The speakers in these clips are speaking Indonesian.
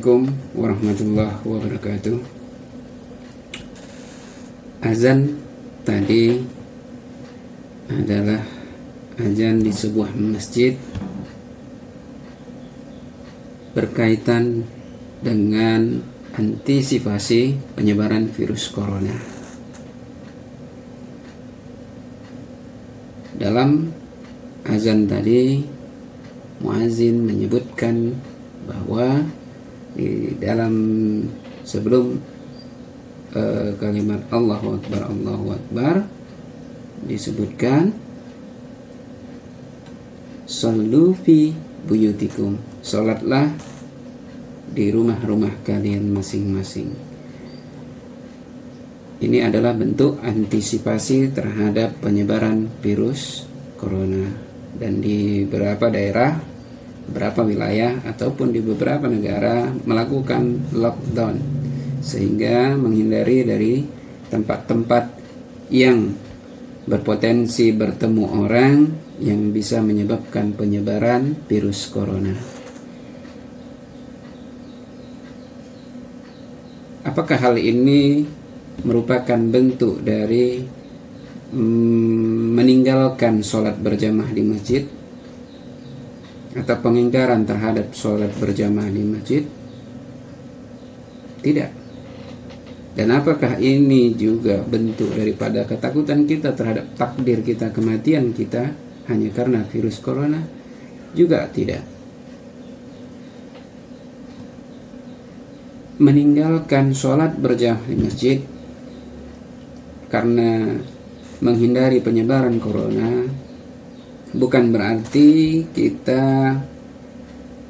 Assalamualaikum warahmatullahi wabarakatuh. Azan tadi adalah azan di sebuah masjid berkaitan dengan antisipasi penyebaran virus corona. Dalam azan tadi, muazin menyebutkan bahwa di dalam sebelum kalimat Allahu Akbar disebutkan sallu fi buyutikum, salatlah di rumah-rumah kalian masing-masing. Ini adalah bentuk antisipasi terhadap penyebaran virus corona, dan di beberapa daerah, beberapa wilayah ataupun di beberapa negara melakukan lockdown sehingga menghindari dari tempat-tempat yang berpotensi bertemu orang yang bisa menyebabkan penyebaran virus corona. Apakah hal ini merupakan bentuk dari meninggalkan sholat berjamaah di masjid atau pengingkaran terhadap sholat berjamaah di masjid? Tidak. Dan apakah ini juga bentuk daripada ketakutan kita terhadap takdir kita, kematian kita hanya karena virus corona? Juga tidak. Meninggalkan sholat berjamaah di masjid karena menghindari penyebaran corona bukan berarti kita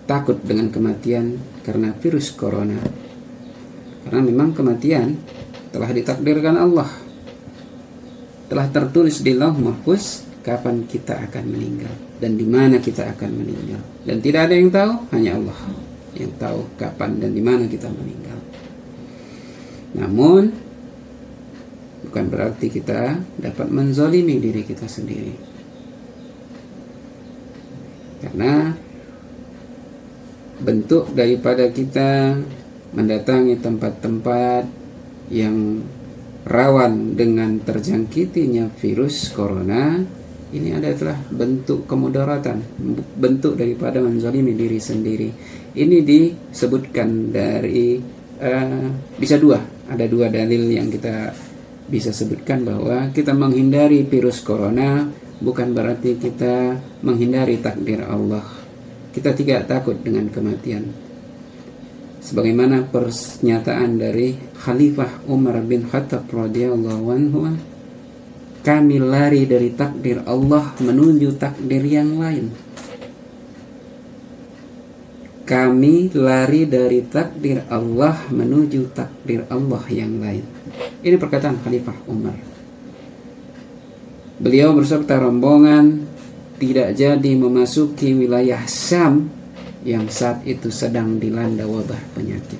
takut dengan kematian karena virus corona. Karena memang kematian telah ditakdirkan Allah. Telah tertulis di Lauh Mahfuz kapan kita akan meninggal dan di mana kita akan meninggal. Dan tidak ada yang tahu, hanya Allah yang tahu kapan dan di mana kita meninggal. Namun bukan berarti kita dapat menzalimi diri kita sendiri. Karena bentuk daripada kita mendatangi tempat-tempat yang rawan dengan terjangkitinya virus corona, ini adalah bentuk kemudaratan, bentuk daripada menzalimi diri sendiri. Ini disebutkan dari bisa ada dua dalil yang kita bisa sebutkan bahwa kita menghindari virus corona bukan berarti kita menghindari takdir Allah. Kita tidak takut dengan kematian. Sebagaimana pernyataan dari Khalifah Umar bin Khattab radhiyallahu anhu, kami lari dari takdir Allah menuju takdir yang lain. Kami lari dari takdir Allah menuju takdir Allah yang lain. Ini perkataan Khalifah Umar. Beliau berserta rombongan tidak jadi memasuki wilayah Syam yang saat itu sedang dilanda wabah penyakit.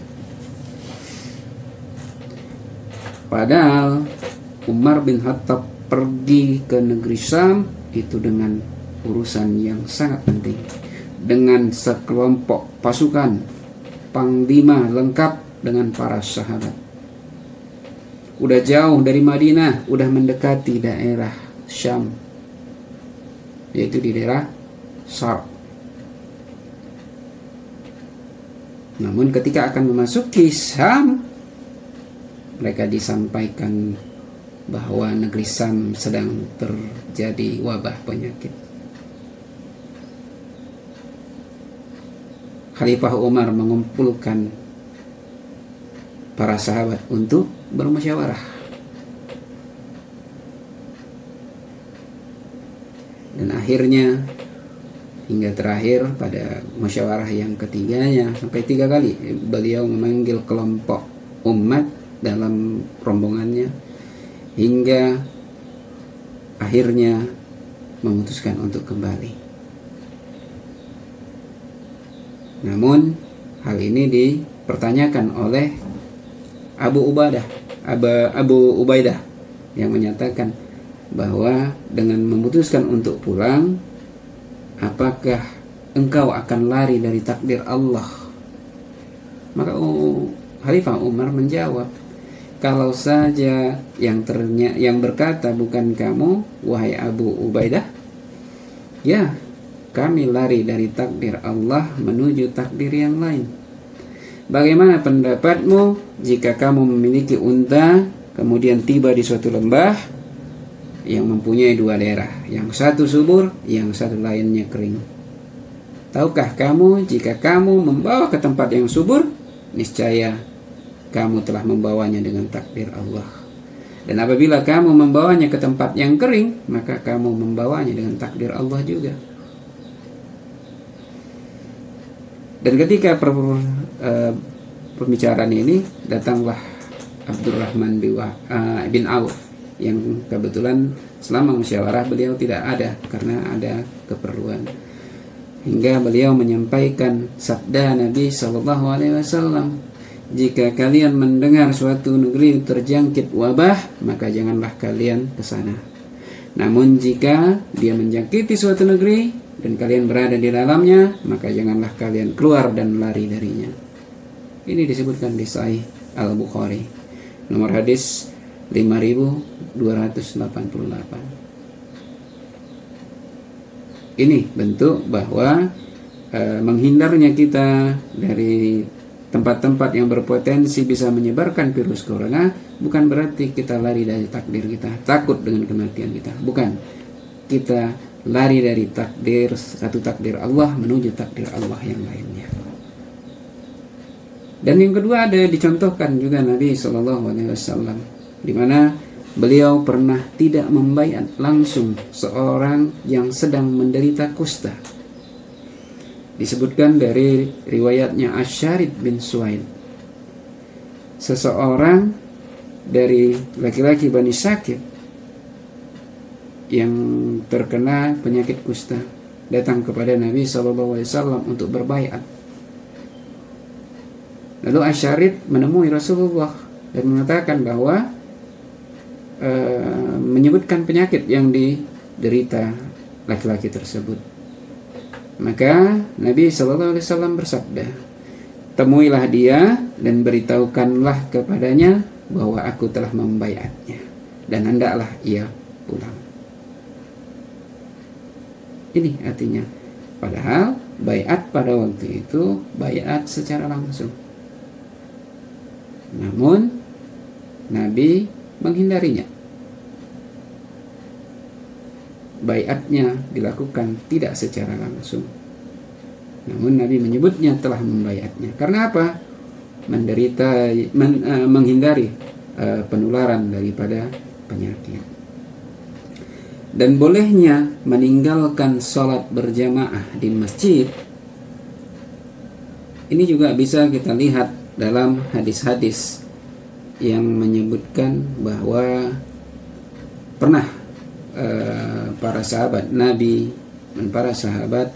Padahal Umar bin Khattab pergi ke negeri Syam itu dengan urusan yang sangat penting, dengan sekelompok pasukan panglima lengkap dengan para sahabat. Udah jauh dari Madinah, udah mendekati daerah Syam, yaitu di daerah Syam. Namun ketika akan memasuki Syam, mereka disampaikan bahwa negeri Syam sedang terjadi wabah penyakit. Khalifah Umar mengumpulkan para sahabat untuk bermusyawarah. Dan akhirnya hingga terakhir pada musyawarah yang ketiganya, sampai 3 kali beliau memanggil kelompok umat dalam rombongannya, hingga akhirnya memutuskan untuk kembali. Namun hal ini dipertanyakan oleh Abu Ubaidah yang menyatakan bahwa dengan memutuskan untuk pulang, apakah engkau akan lari dari takdir Allah? Maka Khalifah Umar menjawab, kalau saja yang berkata bukan kamu, wahai Abu Ubaidah, ya kami lari dari takdir Allah menuju takdir yang lain. Bagaimana pendapatmu jika kamu memiliki unta, kemudian tiba di suatu lembah yang mempunyai dua daerah, yang satu subur, yang satu lainnya kering? Tahukah kamu jika kamu membawa ke tempat yang subur, niscaya kamu telah membawanya dengan takdir Allah. Dan apabila kamu membawanya ke tempat yang kering, maka kamu membawanya dengan takdir Allah juga. Dan ketika pembicaraan ini, datanglah Abdurrahman bin Auf, yang kebetulan selama musyawarah beliau tidak ada karena ada keperluan. Hingga beliau menyampaikan sabda Nabi SAW, jika kalian mendengar suatu negeri terjangkit wabah, maka janganlah kalian ke sana. Namun jika dia menjangkiti suatu negeri dan kalian berada di dalamnya, maka janganlah kalian keluar dan lari darinya. Ini disebutkan di Sahih Al-Bukhari, nomor hadis 5288. Ini bentuk bahwa menghindarnya kita dari tempat-tempat yang berpotensi bisa menyebarkan virus corona bukan berarti kita lari dari takdir kita, takut dengan kematian kita. Bukan. Kita lari dari satu takdir Allah menuju takdir Allah yang lainnya. Dan yang kedua ada dicontohkan juga Nabi SAW, di mana beliau pernah tidak membaiat langsung seorang yang sedang menderita kusta. Disebutkan dari riwayatnya Asyarid bin Suwaid, seseorang dari laki-laki Bani Sakib yang terkena penyakit kusta datang kepada Nabi SAW untuk berbaiat. Lalu Asyarid menemui Rasulullah dan mengatakan bahwa menyebutkan penyakit yang diderita laki-laki tersebut. Maka Nabi SAW bersabda, temuilah dia dan beritahukanlah kepadanya bahwa aku telah membaiatnya, dan hendaklah ia pulang. Ini artinya, padahal baiat pada waktu itu baiat secara langsung. Namun Nabi menghindarinya. Baiatnya dilakukan tidak secara langsung. Namun Nabi menyebutnya telah membaiatnya. Karena apa? Menghindari penularan daripada penyakit. Dan bolehnya meninggalkan sholat berjamaah di masjid, ini juga bisa kita lihat dalam hadis-hadis yang menyebutkan bahwa pernah para sahabat Nabi dan para sahabat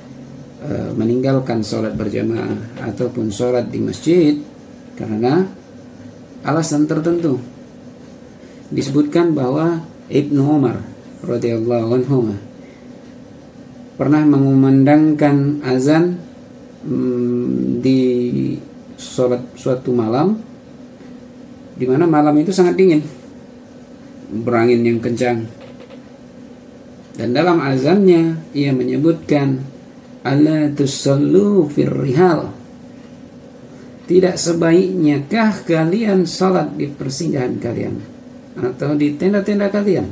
meninggalkan sholat berjamaah ataupun sholat di masjid karena alasan tertentu. Disebutkan bahwa Ibnu Umar radhiyallahu anhu pernah mengumandangkan azan di sholat suatu malam, di mana malam itu sangat dingin, berangin yang kencang. Dan dalam azannya ia menyebutkan ala tusallu fir rihal, tidak sebaiknya kah kalian salat di persinggahan kalian atau di tenda-tenda kalian.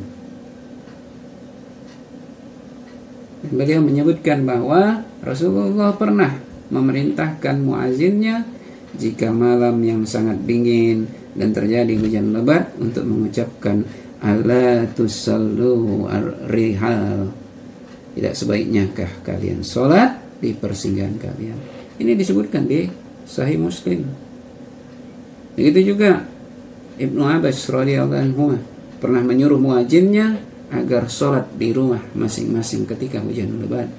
Dan beliau menyebutkan bahwa Rasulullah pernah memerintahkan muazzinnya jika malam yang sangat dingin dan terjadi hujan lebat untuk mengucapkan ala tusallu ar-rihal, tidak sebaiknyakah kalian sholat di persinggahan kalian. Ini disebutkan di Sahih Muslim. Begitu juga Ibnu Abbas radhiyallahu anhu pernah menyuruh muazzinnya agar sholat di rumah masing-masing ketika hujan lebat.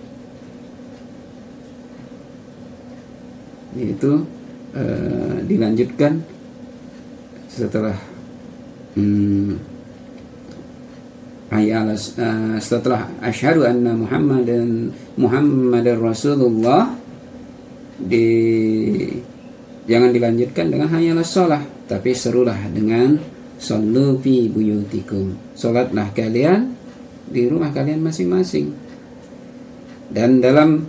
Itu dilanjutkan setelah setelah asyhadu anna Muhammadan Rasulullah jangan dilanjutkan dengan hanyalah sholat, tapi serulah dengan shollu fi buyutikum, sholatlah kalian di rumah kalian masing-masing. Dan dalam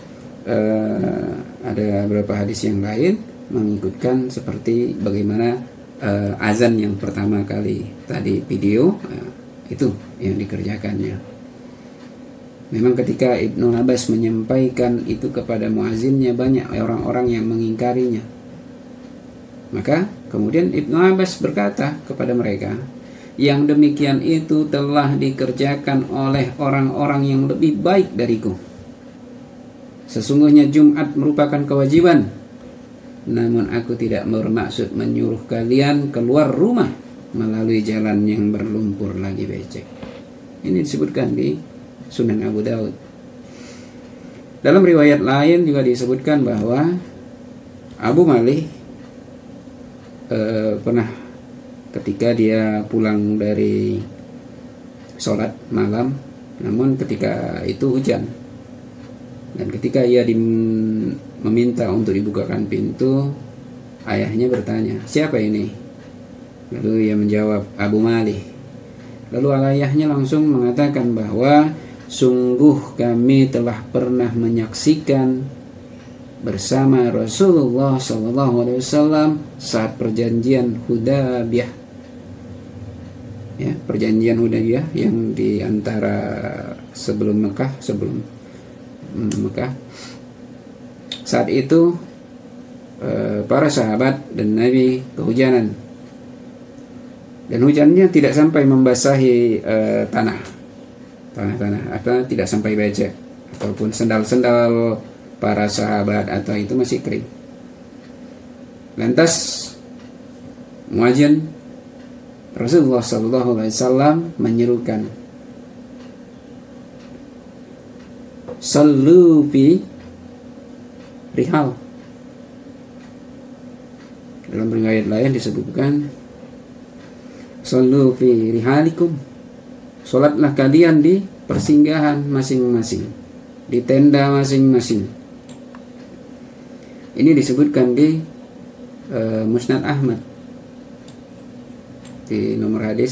ada beberapa hadis yang lain mengikutkan seperti bagaimana azan yang pertama kali tadi video, itu yang dikerjakannya. Memang ketika Ibnu Abbas menyampaikan itu kepada muazzinnya, banyak orang-orang yang mengingkarinya. Maka kemudian Ibnu Abbas berkata kepada mereka, yang demikian itu telah dikerjakan oleh orang-orang yang lebih baik dariku. Sesungguhnya Jumat merupakan kewajiban, namun aku tidak bermaksud menyuruh kalian keluar rumah melalui jalan yang berlumpur lagi becek. Ini disebutkan di Sunan Abu Daud. Dalam riwayat lain juga disebutkan bahwa Abu Malih pernah ketika dia pulang dari sholat malam, namun ketika itu hujan, dan ketika ia meminta untuk dibukakan pintu, ayahnya bertanya, siapa ini? Lalu ia menjawab, Abu Malih. Lalu ayahnya langsung mengatakan bahwa sungguh kami telah pernah menyaksikan bersama Rasulullah SAW saat perjanjian Hudaybiyah, ya, perjanjian Hudaybiyah yang di antara sebelum Mekah. Saat itu para sahabat dan Nabi kehujanan, dan hujannya tidak sampai membasahi tanah atau tidak sampai becek, ataupun sendal-sendal para sahabat atau itu masih kering. Lantas muadzin Rasulullah SAW menyerukan, sallu fi rihal. Dalam riwayat lain disebutkan sallu fi rihalikum, sholatlah kalian di persinggahan masing-masing, di tenda masing-masing. Ini disebutkan di Musnad Ahmad di nomor hadis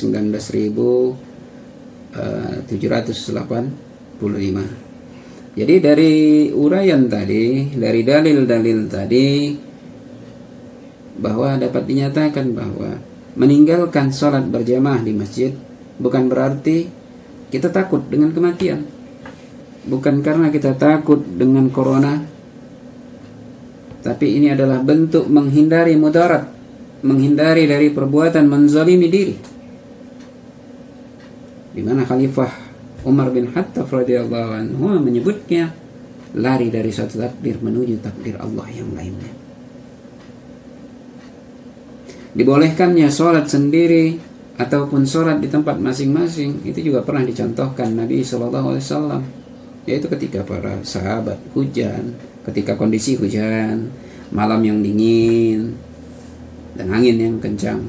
19.785. Jadi dari uraian tadi, dari dalil-dalil tadi, bahwa dapat dinyatakan bahwa meninggalkan sholat berjamaah di masjid bukan berarti kita takut dengan kematian. Bukan karena kita takut dengan corona, tapi ini adalah bentuk menghindari mudarat, menghindari dari perbuatan menzalimi diri. Di mana Khalifah Umar bin Khattab radhiyallahu anhu menyebutnya lari dari satu takdir menuju takdir Allah yang lainnya. Dibolehkannya sholat sendiri ataupun sholat di tempat masing-masing itu juga pernah dicontohkan Nabi SAW, yaitu ketika para sahabat hujan, ketika kondisi hujan, malam yang dingin dan angin yang kencang.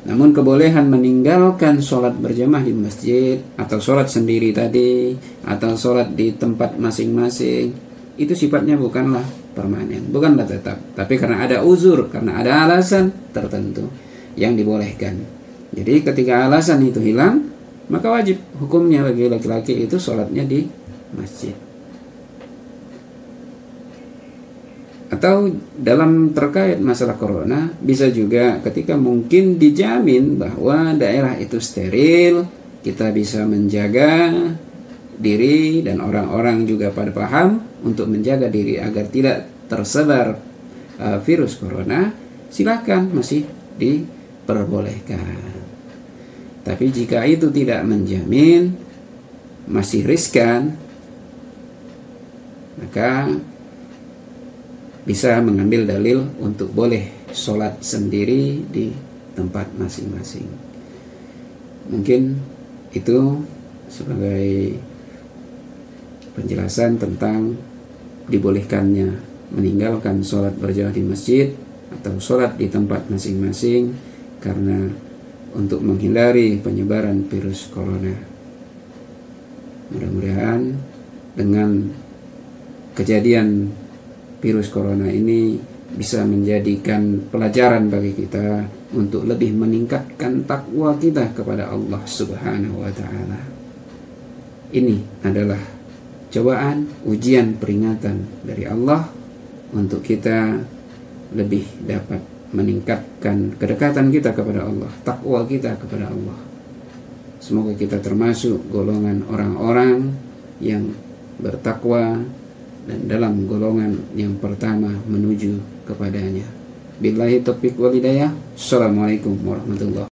Namun kebolehan meninggalkan sholat berjamaah di masjid atau sholat sendiri tadi atau sholat di tempat masing-masing itu sifatnya bukanlah permanen, bukanlah tetap, tapi karena ada uzur, karena ada alasan tertentu yang dibolehkan. Jadi ketika alasan itu hilang, maka wajib hukumnya bagi laki-laki itu sholatnya di masjid. Atau dalam terkait masalah corona, bisa juga ketika mungkin dijamin bahwa daerah itu steril, kita bisa menjaga diri dan orang-orang juga pada paham untuk menjaga diri agar tidak tersebar virus corona, silakan, masih diperbolehkan. Tapi jika itu tidak menjamin, masih riskan, maka bisa mengambil dalil untuk boleh sholat sendiri di tempat masing-masing. Mungkin itu sebagai penjelasan tentang dibolehkannya meninggalkan sholat berjamaah di masjid atau sholat di tempat masing-masing karena untuk menghindari penyebaran virus corona. Mudah-mudahan dengan kejadian virus corona ini bisa menjadikan pelajaran bagi kita untuk lebih meningkatkan takwa kita kepada Allah Subhanahu wa Ta'ala. Ini adalah cobaan, ujian, peringatan dari Allah untuk kita lebih dapat meningkatkan kedekatan kita kepada Allah, takwa kita kepada Allah. Semoga kita termasuk golongan orang-orang yang bertakwa dan dalam golongan yang pertama menuju kepadanya. Billahi taufiq wal hidayah. Assalamualaikum warahmatullahi wabarakatuh.